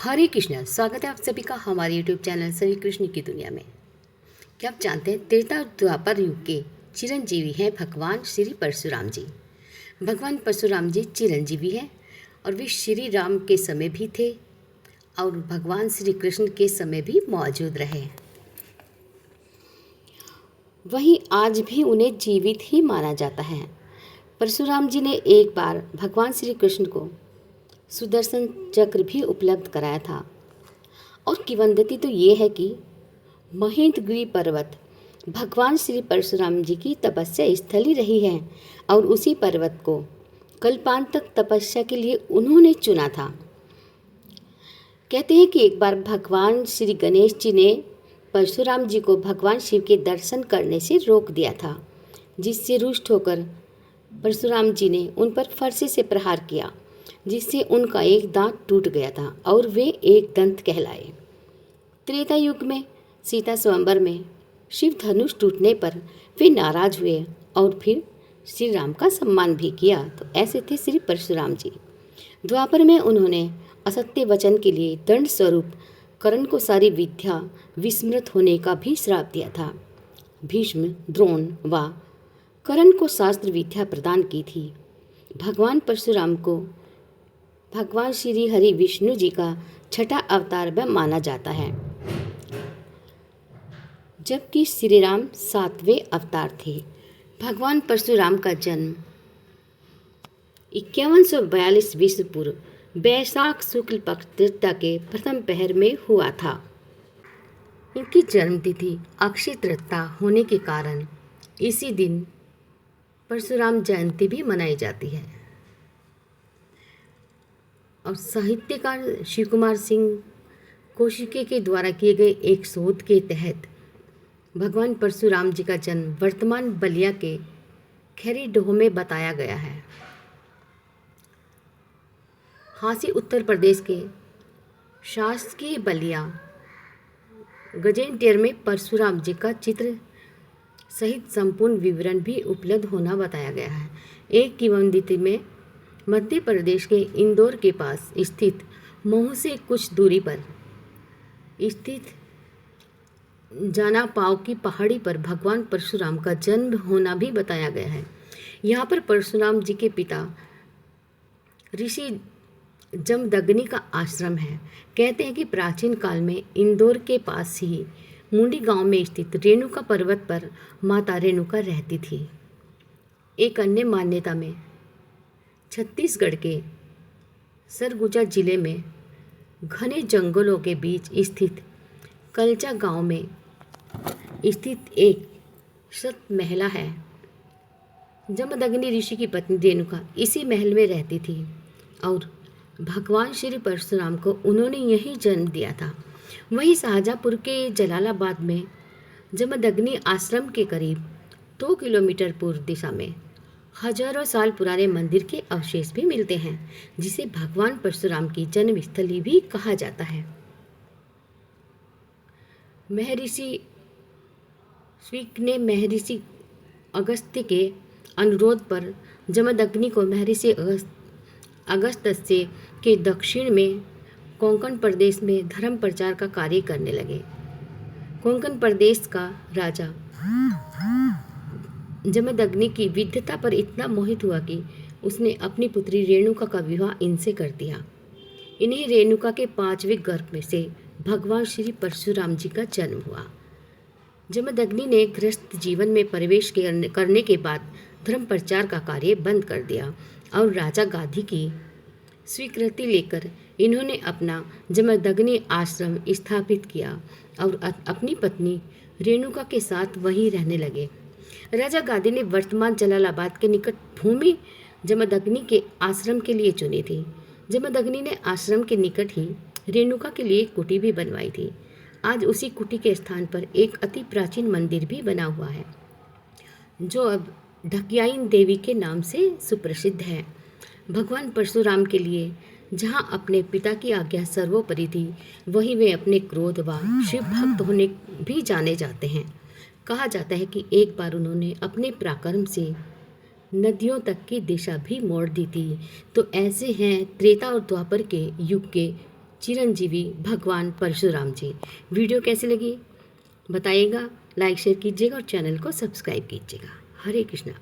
हरे कृष्ण। स्वागत है आप सभी का हमारे YouTube चैनल श्री कृष्ण की दुनिया में। क्या आप जानते हैं त्रेता और द्वापर युग के चिरंजीवी हैं भगवान श्री परशुराम जी। भगवान परशुराम जी चिरंजीवी हैं और वे श्री राम के समय भी थे और भगवान श्री कृष्ण के समय भी मौजूद रहे। वहीं आज भी उन्हें जीवित ही माना जाता है। परशुराम जी ने एक बार भगवान श्री कृष्ण को सुदर्शन चक्र भी उपलब्ध कराया था और किंवदंती तो ये है कि महेंद्रगिरी पर्वत भगवान श्री परशुराम जी की तपस्या स्थली रही है और उसी पर्वत को कल्पांत तक तपस्या के लिए उन्होंने चुना था। कहते हैं कि एक बार भगवान श्री गणेश जी ने परशुराम जी को भगवान शिव के दर्शन करने से रोक दिया था, जिससे रुष्ट होकर परशुराम जी ने उन पर फरसे से प्रहार किया, जिससे उनका एक दांत टूट गया था और वे एक दंत कहलाए। त्रेता युग में सीता स्वयंवर में शिव धनुष टूटने पर वे नाराज हुए और फिर श्री राम का सम्मान भी किया, तो ऐसे थे श्री परशुराम जी। द्वापर में उन्होंने असत्य वचन के लिए दंड स्वरूप कर्ण को सारी विद्या विस्मृत होने का भी श्राप दिया था। भीष्म, द्रोण व कर्ण को शास्त्र विद्या प्रदान की थी। भगवान परशुराम को भगवान श्री हरि विष्णु जी का छठा अवतार भी माना जाता है, जबकि श्री राम 7वें अवतार थे। भगवान परशुराम का जन्म 5142 ईस्वी पूर्व वैशाख शुक्ल पक्ष तृतीया के प्रथम पहर में हुआ था। इनकी जन्म तिथि अक्षय तृतीया होने के कारण इसी दिन परशुराम जयंती भी मनाई जाती है। और साहित्यकार शिव कुमार सिंह कौशिकी के द्वारा किए गए एक शोध के तहत भगवान परशुराम जी का जन्म वर्तमान बलिया के खैरीडोह में बताया गया है। हांसी उत्तर प्रदेश के शासकीय बलिया गजेंटियर में परशुराम जी का चित्र सहित संपूर्ण विवरण भी उपलब्ध होना बताया गया है। एक किंवदंती में मध्य प्रदेश के इंदौर के पास स्थित महू से कुछ दूरी पर स्थित जाना पाव की पहाड़ी पर भगवान परशुराम का जन्म होना भी बताया गया है। यहाँ पर परशुराम जी के पिता ऋषि जमदग्नि का आश्रम है। कहते हैं कि प्राचीन काल में इंदौर के पास ही मुंडी गांव में स्थित रेणुका पर्वत पर माता रेणुका रहती थी। एक अन्य मान्यता में छत्तीसगढ़ के सरगुजा जिले में घने जंगलों के बीच स्थित कलचा गांव में स्थित एक सत महिला है। जमदग्नि ऋषि की पत्नी रेणुका इसी महल में रहती थी और भगवान श्री परशुराम को उन्होंने यहीं जन्म दिया था। वहीं शाहजहाँपुर के जलालाबाद में जमदग्नि आश्रम के करीब 2 किलोमीटर पूर्व दिशा में हजारों साल पुराने मंदिर के अवशेष भी मिलते हैं, जिसे भगवान परशुराम की जन्मस्थली भी कहा जाता है। महर्षि स्विक ने महर्षि अगस्त्य के अनुरोध पर जमदग्नि को महर्षि अगस्त्य के दक्षिण में कोंकण प्रदेश में धर्म प्रचार का कार्य करने लगे। कोंकण प्रदेश का राजा जमदग्नि की विद्वता पर इतना मोहित हुआ कि उसने अपनी पुत्री रेणुका का विवाह इनसे कर दिया। इन्हीं रेणुका के 5वें गर्भ में से भगवान श्री परशुराम जी का जन्म हुआ। जमदग्नि ने गृहस्थ जीवन में प्रवेश करने के बाद धर्म प्रचार का कार्य बंद कर दिया और राजा गादी की स्वीकृति लेकर इन्होंने अपना जमदग्नि आश्रम स्थापित किया और अपनी पत्नी रेणुका के साथ वहीं रहने लगे। राजा गादी ने वर्तमान जलालाबाद के निकट भूमि जमदग्नि के आश्रम के लिए चुनी थी। जमदग्नि ने आश्रम के निकट ही रेणुका के लिए कुटी भी बनवाई थी। आज उसी कुटी के स्थान पर एक अति प्राचीन मंदिर भी बना हुआ है, जो अब ढकियाइन देवी के नाम से सुप्रसिद्ध है। भगवान परशुराम के लिए जहां अपने पिता की आज्ञा सर्वोपरि थी, वहीं वे अपने क्रोध व शिव भक्त होने भी जाने जाते हैं। कहा जाता है कि एक बार उन्होंने अपने पराक्रम से नदियों तक की दिशा भी मोड़ दी थी। तो ऐसे हैं त्रेता और द्वापर के युग के चिरंजीवी भगवान परशुराम जी। वीडियो कैसी लगी बताइएगा, लाइक शेयर कीजिएगा और चैनल को सब्सक्राइब कीजिएगा। हरे कृष्णा।